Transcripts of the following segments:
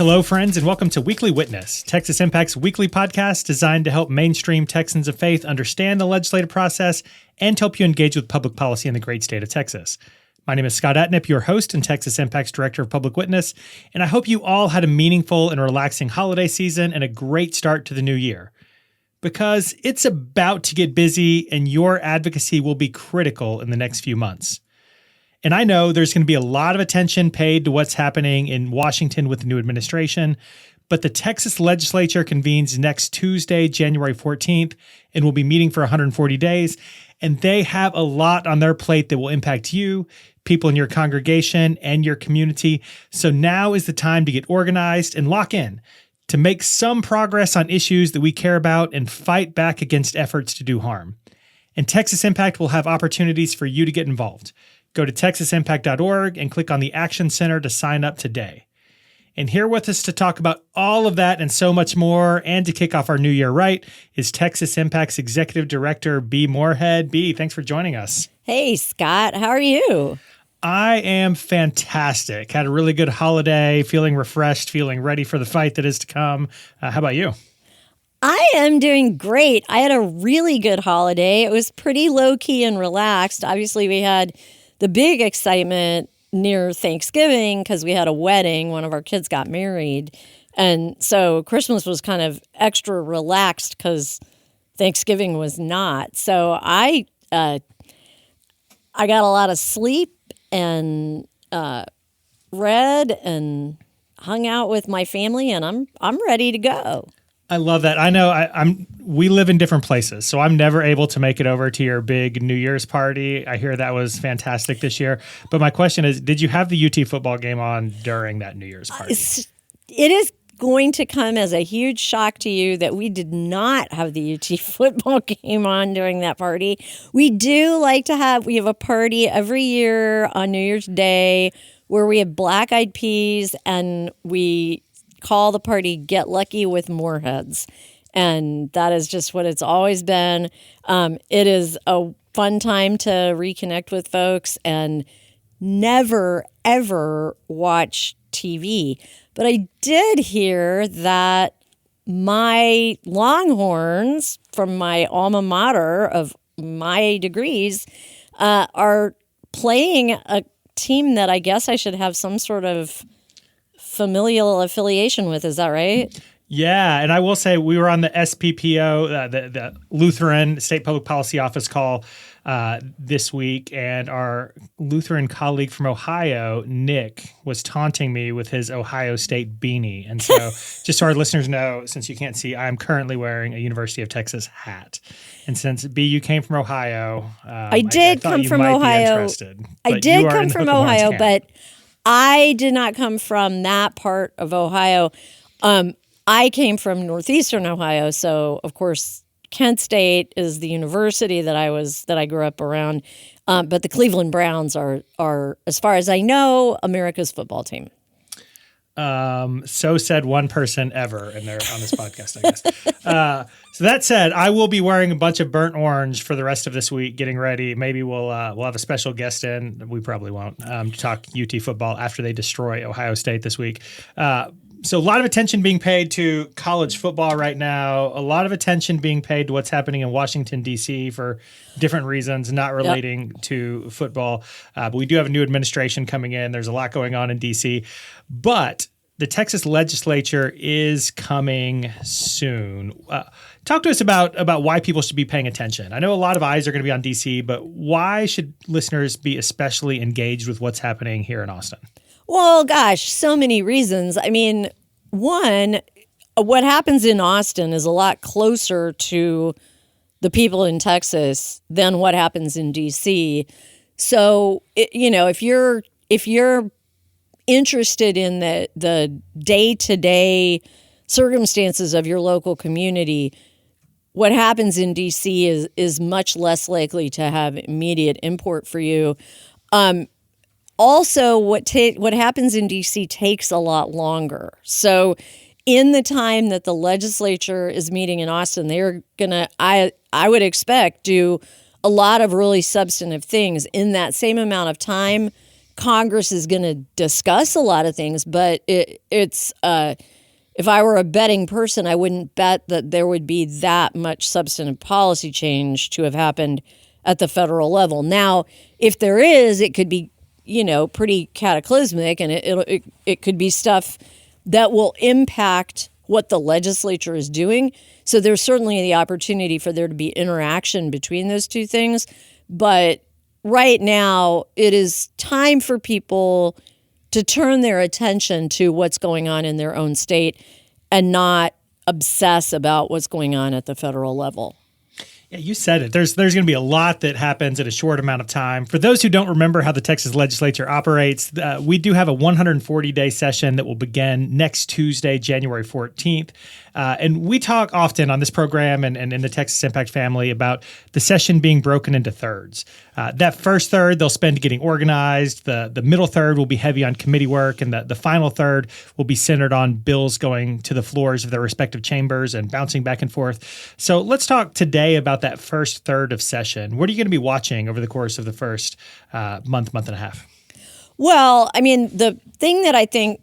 Hello, friends, and welcome to Weekly Witness, Texas Impact's weekly podcast designed to help mainstream Texans of faith understand the legislative process and to help you engage with public policy in the great state of Texas. My name is Scott Atnip, your host and Texas Impact's Director of Public Witness, and I hope you all had a meaningful and relaxing holiday season and a great start to the new year. Because it's about to get busy and your advocacy will be critical in the next few months. And I know there's going to be a lot of attention paid to what's happening in Washington with the new administration, but the Texas Legislature convenes next Tuesday, January 14th, and will be meeting for 140 days. And they have a lot on their plate that will impact you, people in your congregation, and your community. So now is the time to get organized and lock in, to make some progress on issues that we care about and fight back against efforts to do harm. And Texas Impact will have opportunities for you to get involved. Go to texasimpact.org and click on the Action Center to sign up today. And here with us to talk about all of that and so much more, and to kick off our new year right, is Texas Impact's Executive Director, B. Moorhead. B, thanks for joining us. Hey, Scott. How are you? I am fantastic. Had a really good holiday, feeling refreshed, feeling ready for the fight that is to come. How about you? I am doing great. I had a really good holiday. It was pretty low-key and relaxed. Obviously, we had the big excitement near Thanksgiving because we had a wedding. One of our kids got married. And so Christmas was kind of extra relaxed because Thanksgiving was not. So I got a lot of sleep and read and hung out with my family, and I'm ready to go. I love that. I know we live in different places, so I'm never able to make it over to your big New Year's party. I hear that was fantastic this year. But my question is, did you have the UT football game on during that New Year's party? It is going to come as a huge shock to you that we did not have the UT football game on during that party. We do like to we have a party every year on New Year's Day where we have black-eyed peas, and we call the party Get Lucky with Moorheads. And that is just what it's always been. It is a fun time to reconnect with folks and never, ever watch TV. But I did hear that my Longhorns from my alma mater of my degrees are playing a team that I guess I should have some sort of familial affiliation with. Is that right? Yeah, and I will say we were on the SPPO, the Lutheran State Public Policy Office call this week, and our Lutheran colleague from Ohio, Nick, was taunting me with his Ohio State beanie. And so just so our listeners know, since you can't see, I'm currently wearing a University of Texas hat. And since B, you came from Ohio, I did come from Ohio. I did come from Ohio, but I did not come from that part of Ohio. I came from northeastern Ohio, so of course Kent State is the university that I grew up around. But the Cleveland Browns are, as far as I know, America's football team. So said one person ever on this podcast, I guess. So that said, I will be wearing a bunch of burnt orange for the rest of this week, getting ready. Maybe we'll have a special guest in. We probably won't to talk UT football after they destroy Ohio State this week. So a lot of attention being paid to college football right now. A lot of attention being paid to what's happening in Washington, D.C. for different reasons, not relating to football. But we do have a new administration coming in. There's a lot going on in D.C. But the Texas Legislature is coming soon. Talk to us about why people should be paying attention. I know a lot of eyes are going to be on D.C., but why should listeners be especially engaged with what's happening here in Austin? Well, gosh, so many reasons. I mean, one, what happens in Austin is a lot closer to the people in Texas than what happens in D.C. So, if you're interested in the day-to-day circumstances of your local community, what happens in D.C. is much less likely to have immediate import for you. Also, what happens in D.C. takes a lot longer. So in the time that the legislature is meeting in Austin, they're going to, I would expect, do a lot of really substantive things. In that same amount of time, Congress is going to discuss a lot of things, but it's if I were a betting person, I wouldn't bet that there would be that much substantive policy change to have happened at the federal level. Now, if there is, it could be, pretty cataclysmic, and it could be stuff that will impact what the legislature is doing. So there's certainly the opportunity for there to be interaction between those two things. But right now, it is time for people to turn their attention to what's going on in their own state and not obsess about what's going on at the federal level. Yeah, you said it. There's going to be a lot that happens in a short amount of time. For those who don't remember how the Texas Legislature operates, we do have a 140-day session that will begin next Tuesday, January 14th. And we talk often on this program and in the Texas Impact family about the session being broken into thirds. That first third they'll spend getting organized. The middle third will be heavy on committee work, and the final third will be centered on bills going to the floors of their respective chambers and bouncing back and forth. So let's talk today about that first third of session. What are you going to be watching over the course of the first month and a half? Well, I mean, the thing that I think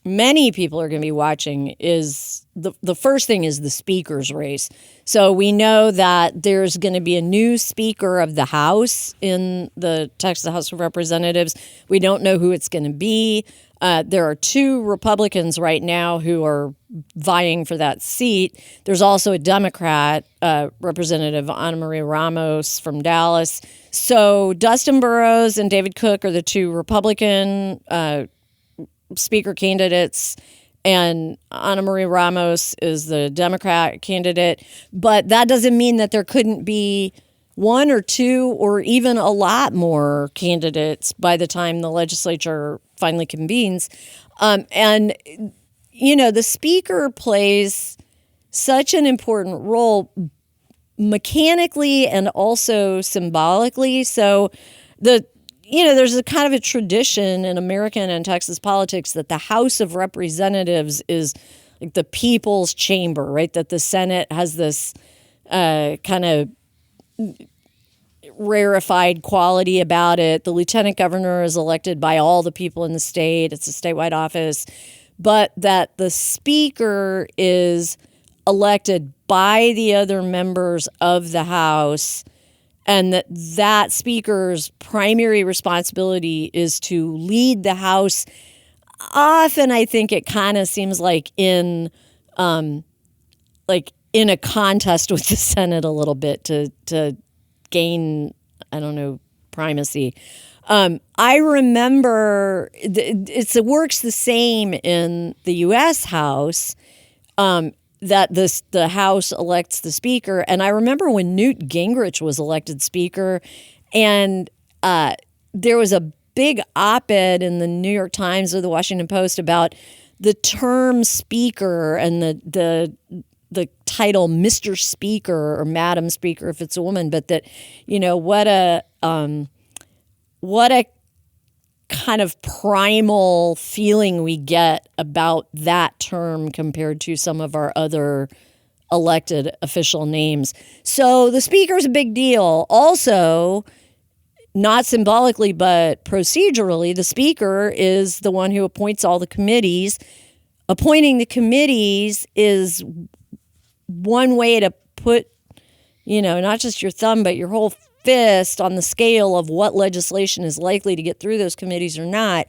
many people are going to be watching is the first thing is the speaker's race. So we know that there's going to be a new Speaker of the House in the Texas House of Representatives. We don't know who it's going to be. There are two Republicans right now who are vying for that seat. There's also a Democrat, Representative Ana Maria Ramos from Dallas. So Dustin Burrows and David Cook are the two Republican Speaker candidates, and Ana Maria Ramos is the Democrat candidate. But that doesn't mean that there couldn't be one or two or even a lot more candidates by the time the legislature finally convenes. And, the speaker plays such an important role mechanically and also symbolically. So there's a kind of a tradition in American and Texas politics that the House of Representatives is like the people's chamber, right? That the Senate has this kind of rarefied quality about it. The lieutenant governor is elected by all the people in the state. It's a statewide office. But that the speaker is elected by the other members of the House, and that speaker's primary responsibility is to lead the House. Often, I think it kind of seems like in a contest with the Senate a little bit to gain, primacy. I remember it works the same in the U.S. House. That the House elects the Speaker. And I remember when Newt Gingrich was elected Speaker, and there was a big op-ed in the New York Times or the Washington Post about the term Speaker and the title Mr. Speaker or Madam Speaker if it's a woman, but that, what a kind of primal feeling we get about that term compared to some of our other elected official names. So the speaker is a big deal. Also, not symbolically, but procedurally, the speaker is the one who appoints all the committees. Appointing the committees is one way to put, not just your thumb, but your whole fist on the scale of what legislation is likely to get through those committees or not.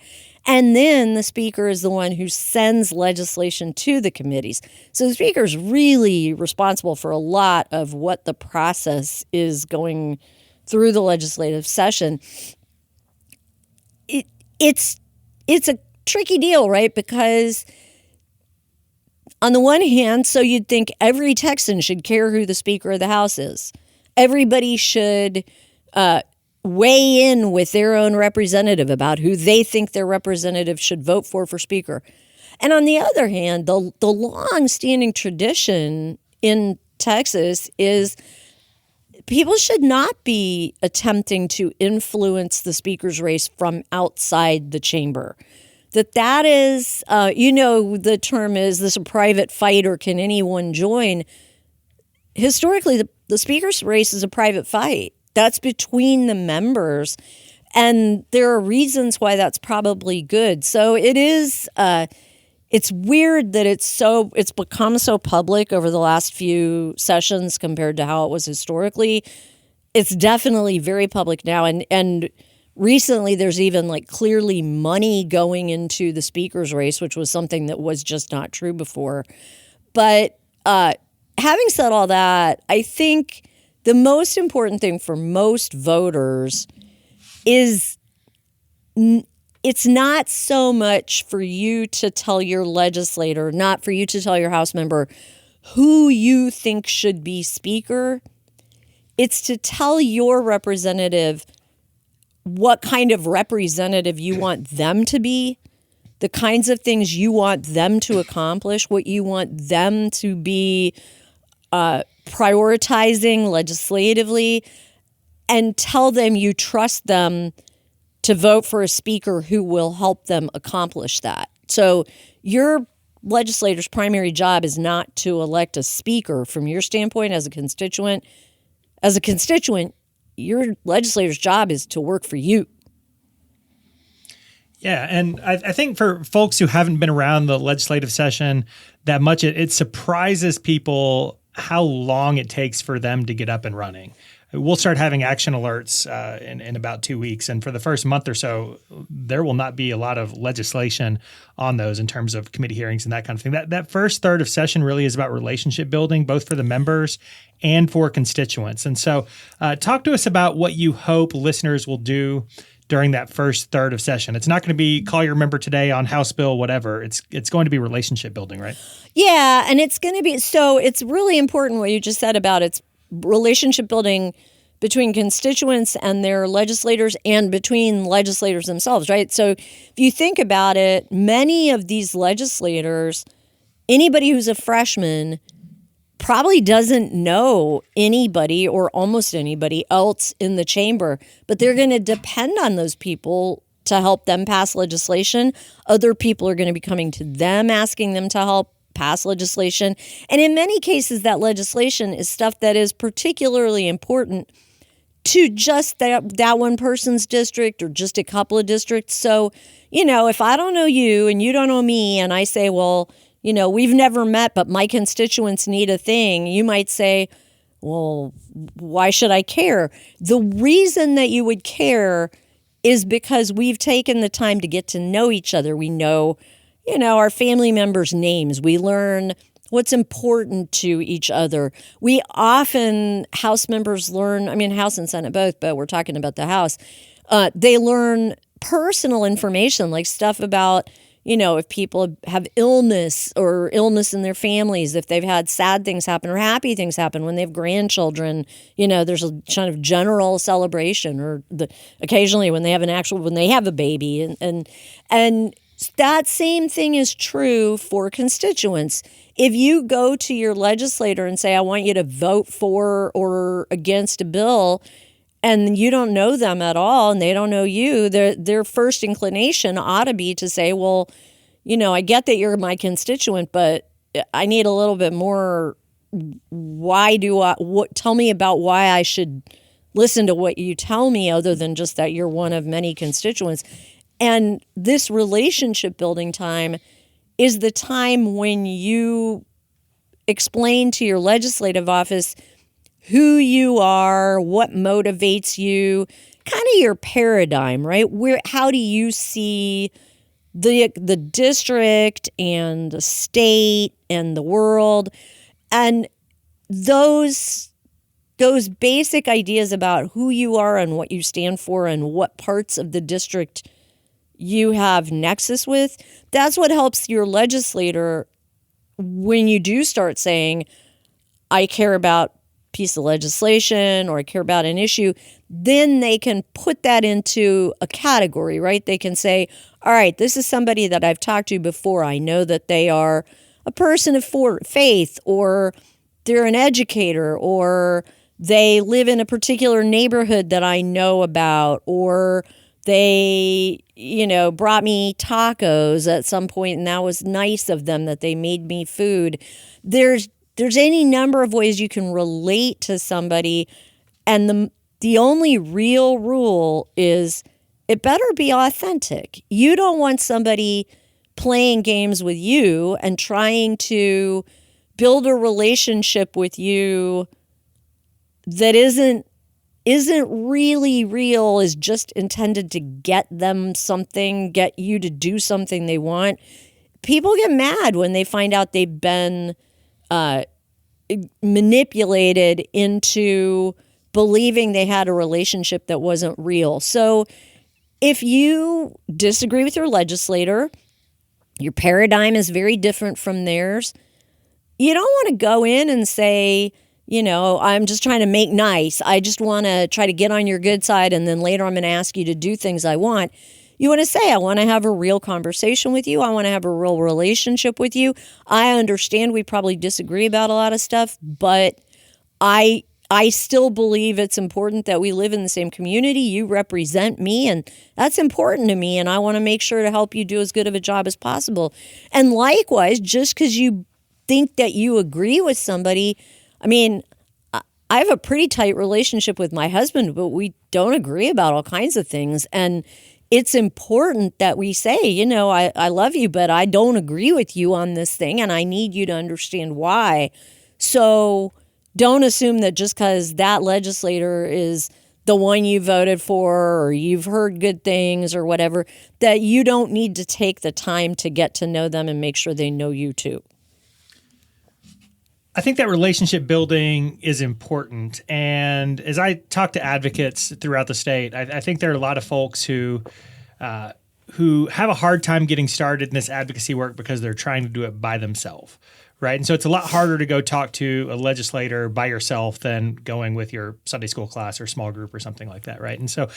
And then the speaker is the one who sends legislation to the committees. So the speaker is really responsible for a lot of what the process is going through the legislative session. It's a tricky deal, right? Because on the one hand, so you'd think every Texan should care who the Speaker of the House is. Everybody should weigh in with their own representative about who they think their representative should vote for Speaker. And on the other hand, the long-standing tradition in Texas is people should not be attempting to influence the Speaker's race from outside the chamber. That is, the term is this a private fight or can anyone join? Historically, the Speaker's race is a private fight. That's between the members. And there are reasons why that's probably good. So it is, it's weird that it's become so public over the last few sessions compared to how it was historically. It's definitely very public now. And recently there's even like clearly money going into the speaker's race, which was something that was just not true before. But having said all that, I think the most important thing for most voters is it's not so much for you to tell your legislator, not for you to tell your House member who you think should be speaker. It's to tell your representative what kind of representative you want them to be, the kinds of things you want them to accomplish, what you want them to be prioritizing legislatively, and tell them you trust them to vote for a speaker who will help them accomplish that. So your legislator's primary job is not to elect a speaker from your standpoint as a constituent. As a constituent, your legislator's job is to work for you. Yeah, and I think for folks who haven't been around the legislative session that much, it surprises people how long it takes for them to get up and running. We'll start having action alerts in about 2 weeks. And for the first month or so, there will not be a lot of legislation on those in terms of committee hearings and that kind of thing. That first third of session really is about relationship building, both for the members and for constituents. And so talk to us about what you hope listeners will do during that first third of session. It's not going to be call your member today on House Bill, whatever. It's going to be relationship building, right? Yeah, and it's going to be, so it's really important what you just said about it's relationship building between constituents and their legislators and between legislators themselves, right? So if you think about it, many of these legislators, anybody who's a freshman probably doesn't know anybody or almost anybody else in the chamber, but they're going to depend on those people to help them pass legislation. Other people are going to be coming to them asking them to help pass legislation. And in many cases, that legislation is stuff that is particularly important to just that one person's district or just a couple of districts. So, if I don't know you and you don't know me and I say, well, we've never met, but my constituents need a thing, you might say, well, why should I care? The reason that you would care is because we've taken the time to get to know each other. We know our family members' names. We learn what's important to each other. We often, House members learn, House and Senate both, but we're talking about the House. They learn personal information, like stuff about, if people have illness or illness in their families, if they've had sad things happen or happy things happen, when they have grandchildren, there's a kind of general celebration, or occasionally when they have when they have a baby. And that same thing is true for constituents. If you go to your legislator and say, I want you to vote for or against a bill, and you don't know them at all and they don't know you, their first inclination ought to be to say, well, I get that you're my constituent, but I need a little bit more. Tell me about why I should listen to what you tell me, other than just that you're one of many constituents. And this relationship building time is the time when you explain to your legislative office who you are, what motivates you, kind of your paradigm, right? How do you see the district and the state and the world? And those basic ideas about who you are and what you stand for and what parts of the district you have nexus with, that's what helps your legislator when you do start saying, I care about a piece of legislation or I care about an issue. Then they can put that into a category, right? They can say, all right, this is somebody that I've talked to before. I know that they are a person of faith, or they're an educator, or they live in a particular neighborhood that I know about, or they, brought me tacos at some point, and that was nice of them that they made me food. There's any number of ways you can relate to somebody, and the only real rule is it better be authentic. You don't want somebody playing games with you and trying to build a relationship with you that isn't really real, is just intended to get them something, get you to do something they want. People get mad when they find out they've been manipulated into believing they had a relationship that wasn't real. So if you disagree with your legislator, your paradigm is very different from theirs, you don't want to go in and say, I'm just trying to make nice. I just want to try to get on your good side, and then later I'm going to ask you to do things I want. You want to say, I want to have a real conversation with you. I want to have a real relationship with you. I understand we probably disagree about a lot of stuff, but I still believe it's important that we live in the same community. You represent me, and that's important to me, and I want to make sure to help you do as good of a job as possible. And likewise, just because you think that you agree with somebody, I mean, I have a pretty tight relationship with my husband, but we don't agree about all kinds of things. And it's important that we say, I love you, but I don't agree with you on this thing, and I need you to understand why. So don't assume that just because that legislator is the one you voted for, or you've heard good things or whatever, that you don't need to take the time to get to know them and make sure they know you too. I think that relationship building is important. And as I talk to advocates throughout the state, I think there are a lot of folks who have a hard time getting started in this advocacy work because they're trying to do it by themselves, right? And so it's a lot harder to go talk to a legislator by yourself than going with your Sunday school class or small group or something like that, right? And so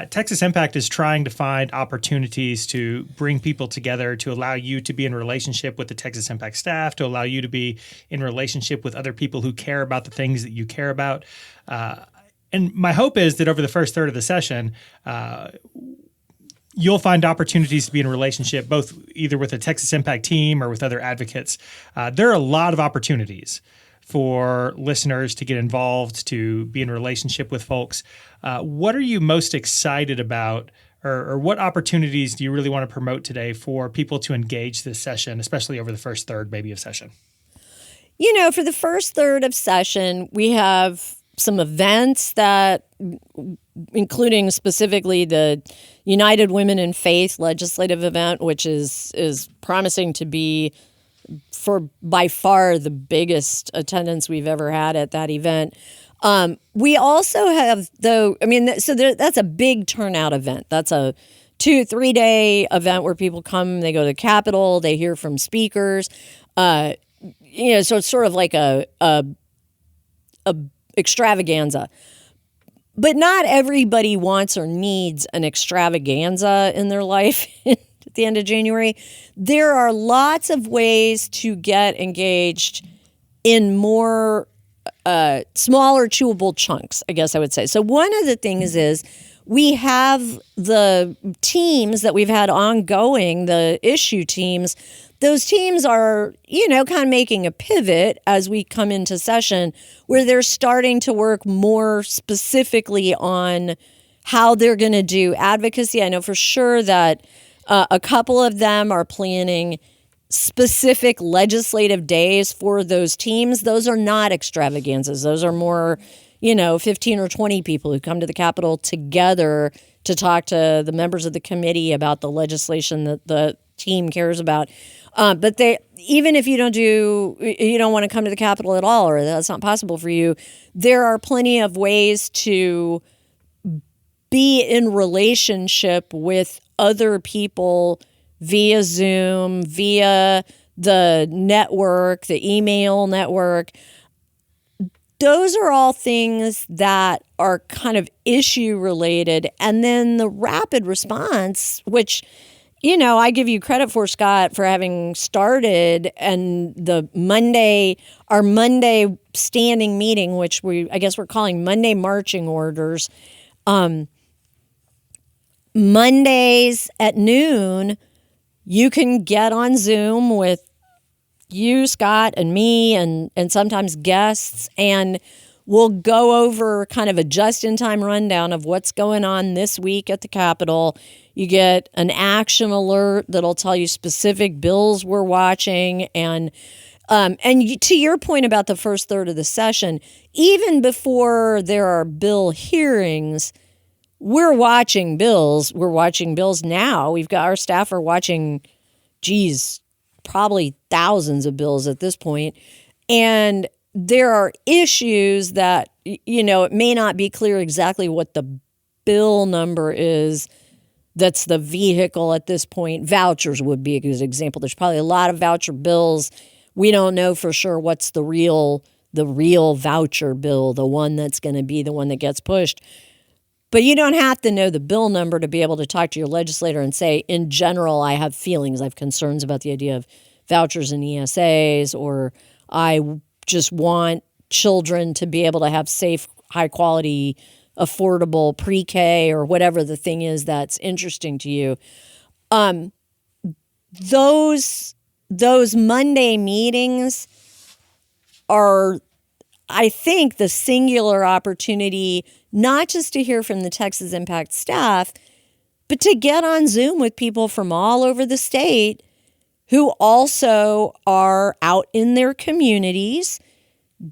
Texas Impact is trying to find opportunities to bring people together, to allow you to be in relationship with the Texas Impact staff, to allow you to be in relationship with other people who care about the things that you care about. And my hope is that over the first third of the session, you'll find opportunities to be in a relationship, both either with the Texas Impact team or with other advocates. There are a lot of opportunities for listeners to get involved, to be in a relationship with folks. What are you most excited about, or what opportunities do you really want to promote today for people to engage this session, especially over the first third maybe of session? For the first third of session, we have some events that, including specifically the United Women in Faith legislative event, which is promising to be for by far the biggest attendance we've ever had at that event. We also have, that's a big turnout event. That's a 2-3 day event where people come, they go to the Capitol, they hear from speakers. So it's sort of like a extravaganza. But not everybody wants or needs an extravaganza in their life at the end of January. There are lots of ways to get engaged in more smaller chewable chunks, I guess I would say. So one of the things is we have the teams that we've had ongoing, the issue teams. Those teams are, kind of making a pivot as we come into session where they're starting to work more specifically on how they're going to do advocacy. I know for sure that a couple of them are planning specific legislative days for those teams. Those are not extravaganzas. Those are more, 15 or 20 people who come to the Capitol together to talk to the members of the committee about the legislation that the team cares about. But even if you don't want to come to the Capitol at all, or that's not possible for you, there are plenty of ways to be in relationship with other people via Zoom, via the network, the email network. Those are all things that are kind of issue related. And then the rapid response, which I give you credit for, Scott, for having started, and our Monday standing meeting, which I guess we're calling Monday marching orders. Mondays at noon, you can get on Zoom with you, Scott, and me, and sometimes guests, and We'll go over kind of a just-in-time rundown of what's going on this week at the Capitol. You get an action alert that'll tell you specific bills we're watching. And to your point about the first third of the session, even before there are bill hearings, we're watching bills. We're watching bills now. We've got our staff are watching, probably thousands of bills at this point. And there are issues that, it may not be clear exactly what the bill number is that's the vehicle at this point. Vouchers would be a good example. There's probably a lot of voucher bills. We don't know for sure what's the real voucher bill, the one that's going to be the one that gets pushed. But you don't have to know the bill number to be able to talk to your legislator and say, in general, I have feelings, I have concerns about the idea of vouchers and ESAs, or I just want children to be able to have safe, high-quality, affordable pre-K, or whatever the thing is that's interesting to you. Those Monday meetings are, I think, the singular opportunity not just to hear from the Texas Impact staff, but to get on Zoom with people from all over the state who also are out in their communities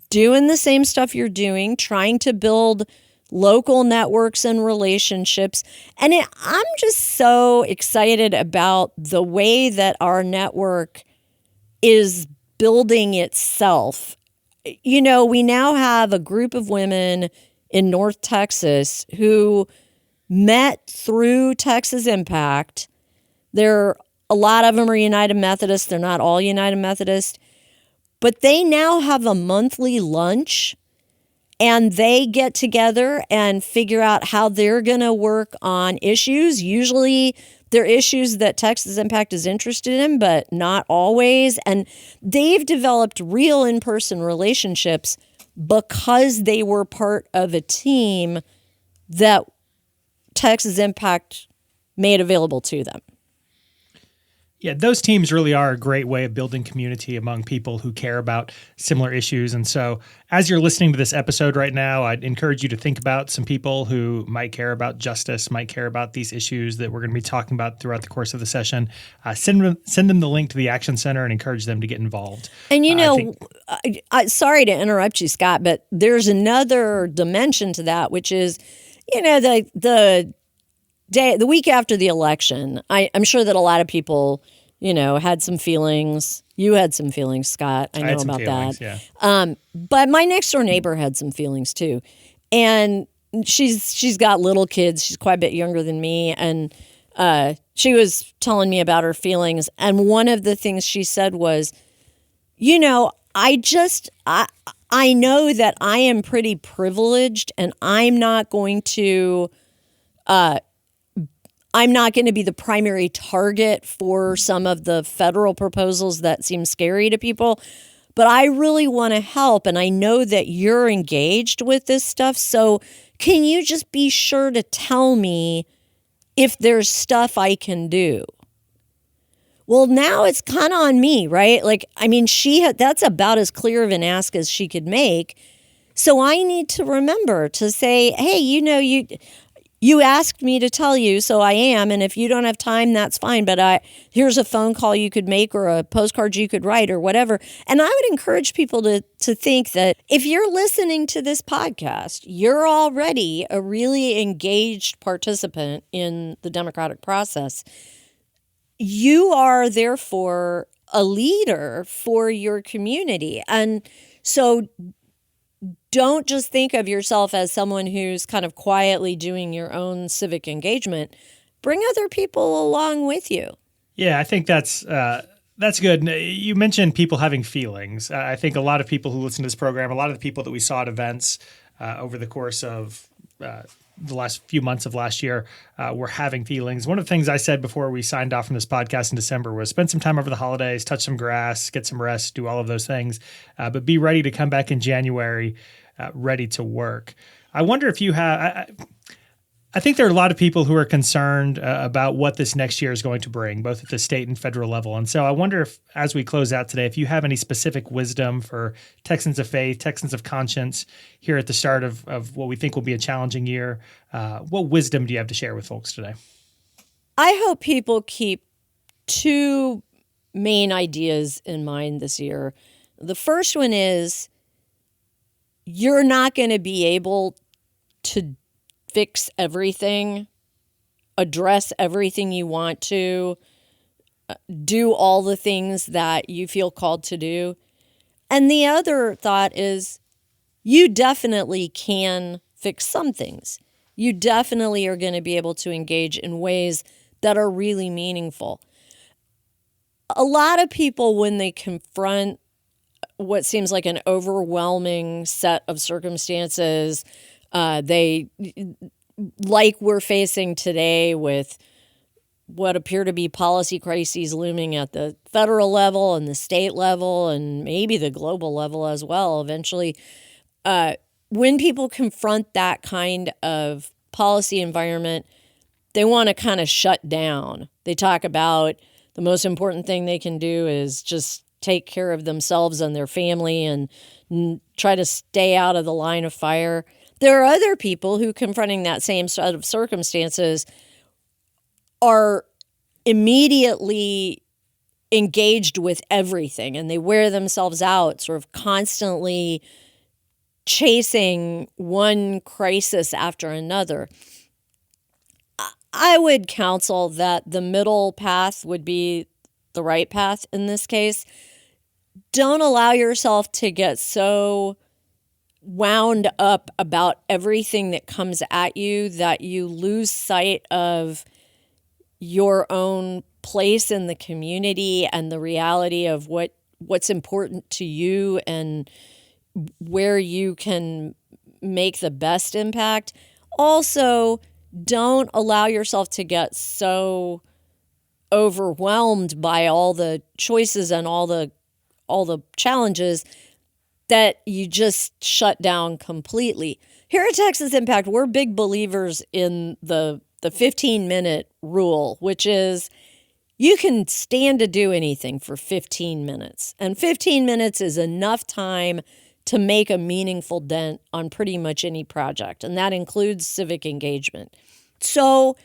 doing the same stuff you're doing, trying to build local networks and relationships. And I'm just so excited about the way that our network is building itself. We now have a group of women in North Texas who met through Texas Impact. A lot of them are United Methodist. They're not all United Methodist. But they now have a monthly lunch, and they get together and figure out how they're going to work on issues. Usually they're issues that Texas Impact is interested in, but not always. And they've developed real in-person relationships because they were part of a team that Texas Impact made available to them. Yeah, those teams really are a great way of building community among people who care about similar issues. And so as you're listening to this episode right now, I'd encourage you to think about some people who might care about justice, might care about these issues that we're going to be talking about throughout the course of the session. Send them the link to the Action Center and encourage them to get involved. And sorry to interrupt you, Scott, but there's another dimension to that, which is, the week after the election, I'm sure that a lot of people, had some feelings. You had some feelings, Scott. I know about that. Yeah. But my next door neighbor had some feelings too, and she's got little kids. She's quite a bit younger than me, and she was telling me about her feelings. And one of the things she said was, I know that I am pretty privileged, and I'm not going to be the primary target for some of the federal proposals that seem scary to people, but I really want to help, and I know that you're engaged with this stuff, so can you just be sure to tell me if there's stuff I can do? Well, now it's kind of on me, right? That's about as clear of an ask as she could make, so I need to remember to say, hey, you asked me to tell you, so I am. And if you don't have time, that's fine. But here's a phone call you could make, or a postcard you could write, or whatever. And I would encourage people to think that if you're listening to this podcast, you're already a really engaged participant in the democratic process. You are therefore a leader for your community. And so don't just think of yourself as someone who's kind of quietly doing your own civic engagement. Bring other people along with you. Yeah, I think that's good. You mentioned people having feelings. I think a lot of people who listen to this program, a lot of the people that we saw at events over the course of the last few months of last year were having feelings. One of the things I said before we signed off from this podcast in December was spend some time over the holidays, touch some grass, get some rest, do all of those things, but be ready to come back in January ready to work. I wonder if you have I think there are a lot of people who are concerned about what this next year is going to bring, both at the state and federal level. And so I wonder if, as we close out today, if you have any specific wisdom for Texans of faith, Texans of conscience here at the start of what we think will be a challenging year. What wisdom do you have to share with folks today? I hope people keep two main ideas in mind this year. The first one is you're not going to be able to fix everything, address everything you want to, do all the things that you feel called to do. And the other thought is you definitely can fix some things. You definitely are going to be able to engage in ways that are really meaningful. A lot of people, when they confront what seems like an overwhelming set of circumstances, they, like we're facing today with what appear to be policy crises looming at the federal level and the state level and maybe the global level as well eventually. When people confront that kind of policy environment, they want to kind of shut down. They talk about the most important thing they can do is just take care of themselves and their family and try to stay out of the line of fire. There are other people who, confronting that same set of circumstances, are immediately engaged with everything, and they wear themselves out, sort of constantly chasing one crisis after another. I would counsel that the middle path would be the right path in this case. Don't allow yourself to get so wound up about everything that comes at you that you lose sight of your own place in the community and the reality of what's important to you and where you can make the best impact. Also, don't allow yourself to get so overwhelmed by all the choices and all the challenges that you just shut down completely. Here at Texas Impact, we're big believers in the 15-minute rule, which is you can stand to do anything for 15 minutes. And 15 minutes is enough time to make a meaningful dent on pretty much any project, and that includes civic engagement. So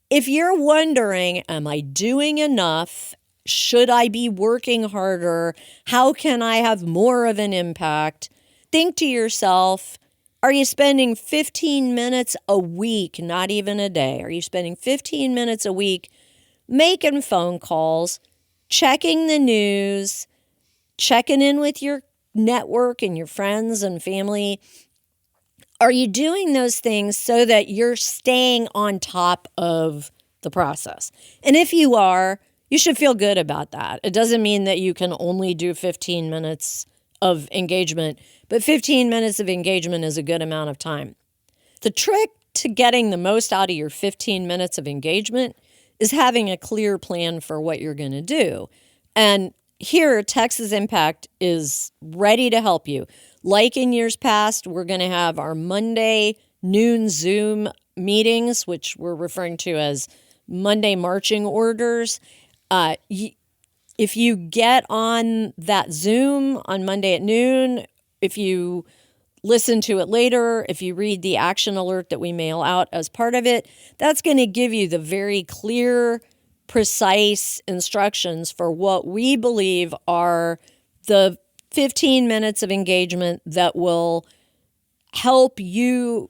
if you're wondering, am I doing enough? Should I be working harder? How can I have more of an impact? Think to yourself, are you spending 15 minutes a week, not even a day? Are you spending 15 minutes a week making phone calls, checking the news, checking in with your network and your friends and family? Are you doing those things so that you're staying on top of the process? And if you are, you should feel good about that. It doesn't mean that you can only do 15 minutes of engagement, but 15 minutes of engagement is a good amount of time. The trick to getting the most out of your 15 minutes of engagement is having a clear plan for what you're going to do. And here, Texas Impact is ready to help you. Like in years past, we're going to have our Monday noon Zoom meetings, which we're referring to as Monday marching orders. If you get on that Zoom on Monday at noon, if you listen to it later, if you read the action alert that we mail out as part of it, that's going to give you the very clear, precise instructions for what we believe are the 15 minutes of engagement that will help you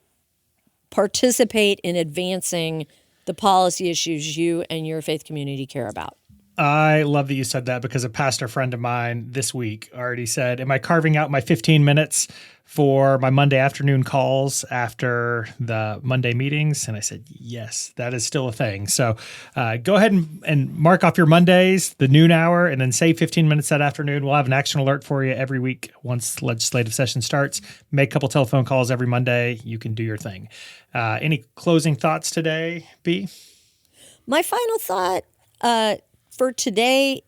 participate in advancing the policy issues you and your faith community care about. I love that you said that because a pastor friend of mine this week already said, am I carving out my 15 minutes for my Monday afternoon calls after the Monday meetings? And I said, yes, that is still a thing. So go ahead and mark off your Mondays, the noon hour, and then save 15 minutes that afternoon. We'll have an action alert for you every week once legislative session starts. Make a couple telephone calls every Monday. You can do your thing. Any closing thoughts today, B? My final thought for today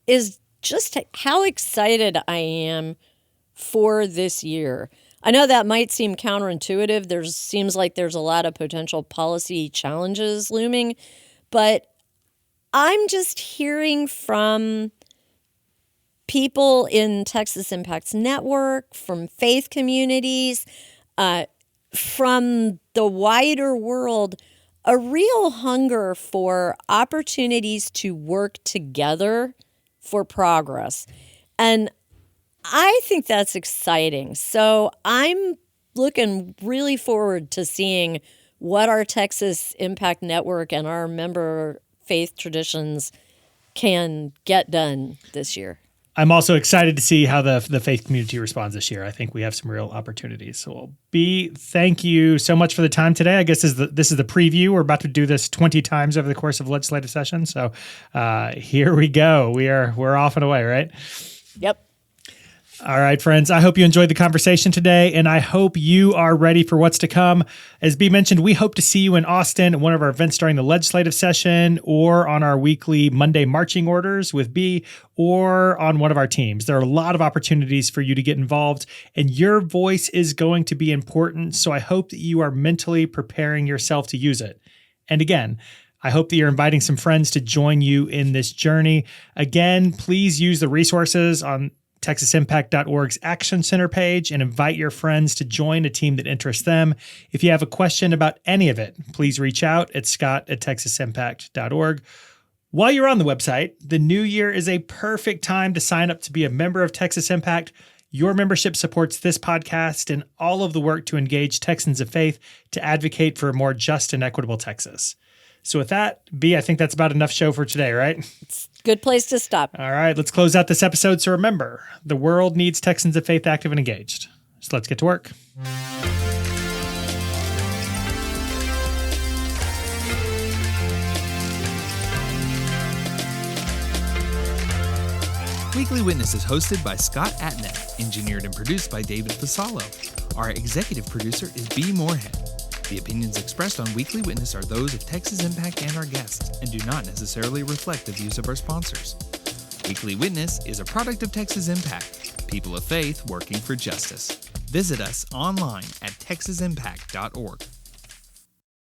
is just how excited I am for this year. I know that might seem counterintuitive. Seems like there's a lot of potential policy challenges looming, but I'm just hearing from people in Texas Impact's network, from faith communities, from the wider world, a real hunger for opportunities to work together for progress. And I think that's exciting. So I'm looking really forward to seeing what our Texas Impact Network and our member faith traditions can get done this year. I'm also excited to see how the faith community responds this year. I think we have some real opportunities. So, B, thank you so much for the time today. I guess this is the preview. We're about to do this 20 times over the course of legislative session. So here we go. We're off and away, right? Yep. All right, friends, I hope you enjoyed the conversation today, and I hope you are ready for what's to come. As B mentioned, we hope to see you in Austin at one of our events during the legislative session, or on our weekly Monday marching orders with B, or on one of our teams. There are a lot of opportunities for you to get involved, and your voice is going to be important, so I hope that you are mentally preparing yourself to use it. And again, I hope that you're inviting some friends to join you in this journey. Again, please use the resources on TexasImpact.org's Action Center page and invite your friends to join a team that interests them. If you have a question about any of it, please reach out at scott@TexasImpact.org. While you're on the website, the new year is a perfect time to sign up to be a member of Texas Impact. Your membership supports this podcast and all of the work to engage Texans of faith to advocate for a more just and equitable Texas. So with that, B, I think that's about enough show for today, right? It's a good place to stop. All right, let's close out this episode. So remember, the world needs Texans of faith active and engaged. So let's get to work. Weekly Witness is hosted by Scott Atnet, engineered and produced by David Fasalo. Our executive producer is B. Moorhead. The opinions expressed on Weekly Witness are those of Texas Impact and our guests, and do not necessarily reflect the views of our sponsors. Weekly Witness is a product of Texas Impact, people of faith working for justice. Visit us online at texasimpact.org.